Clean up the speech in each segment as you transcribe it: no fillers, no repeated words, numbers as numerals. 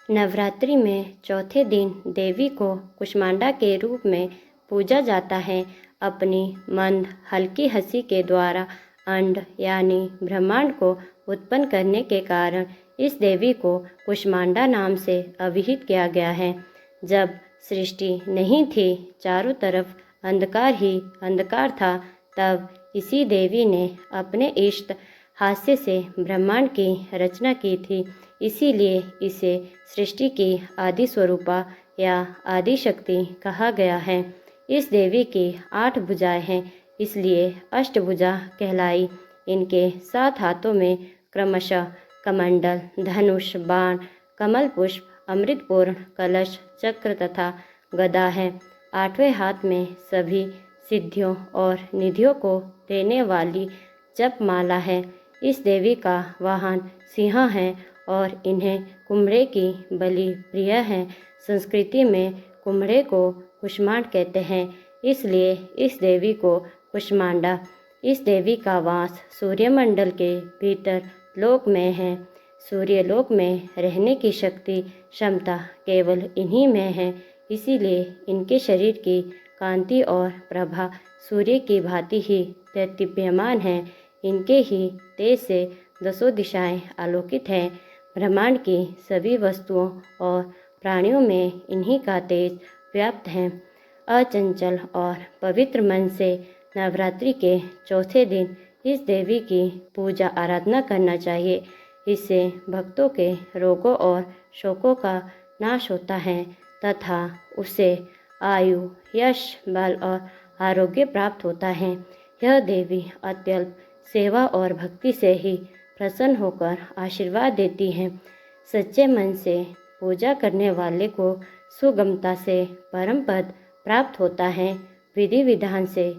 नवरात्रि में चौथे दिन देवी को कुष्मांडा के रूप में पूजा जाता है। अपनी मंद हल्की हंसी के द्वारा अंड यानी ब्रह्मांड को उत्पन्न करने के कारण इस देवी को कुष्मांडा नाम से अभिहित किया गया है। जब सृष्टि नहीं थी, चारों तरफ अंधकार ही अंधकार था, तब इसी देवी ने अपने इष्ट हास्य से ब्रह्मांड की रचना की थी। इसीलिए इसे सृष्टि की आदि स्वरूपा या आदि शक्ति कहा गया है। इस देवी की 8 भुजाएं हैं, इसलिए अष्टभुजा कहलाई। इनके 7 हाथों में क्रमशः कमंडल, धनुष, बाण, कमल पुष्प, अमृतपूर्ण कलश, चक्र तथा गदा है। 8वें हाथ में सभी सिद्धियों और निधियों को देने वाली जपमाला है। इस देवी का वाहन सिंह है और इन्हें कुम्हड़े की बलि प्रिय है। संस्कृति में कुम्हड़े को कुष्मांड कहते हैं, इसलिए इस देवी को कुष्मांडा। इस देवी का वास सूर्यमंडल के भीतर लोक में है। सूर्यलोक में रहने की शक्ति क्षमता केवल इन्हीं में है, इसीलिए इनके शरीर की कांति और प्रभा सूर्य की भांति ही दैदीप्यमान है। इनके ही तेज से 10 दिशाएं आलोकित हैं। ब्रह्मांड की सभी वस्तुओं और प्राणियों में इन्हीं का तेज व्याप्त है। अचंचल और पवित्र मन से नवरात्रि के चौथे दिन इस देवी की पूजा आराधना करना चाहिए। इससे भक्तों के रोगों और शोकों का नाश होता है तथा उससे आयु, यश, बल और आरोग्य प्राप्त होता है। यह देवी अत्यल्प सेवा और भक्ति से ही प्रसन्न होकर आशीर्वाद देती हैं। सच्चे मन से पूजा करने वाले को सुगमता से परम पद प्राप्त होता है। विधि विधान से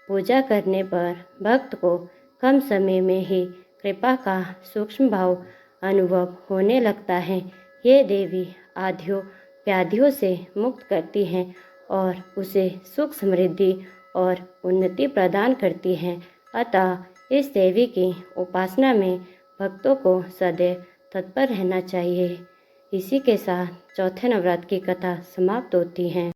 पूजा करने पर भक्त को कम समय में ही कृपा का सूक्ष्म भाव अनुभव होने लगता है। ये देवी आधियों व्याधियों से मुक्त करती हैं और उसे सुख, समृद्धि और उन्नति प्रदान करती हैं। अतः इस देवी की उपासना में भक्तों को सदैव तत्पर रहना चाहिए। इसी के साथ चौथे नवरात्र की कथा समाप्त होती है।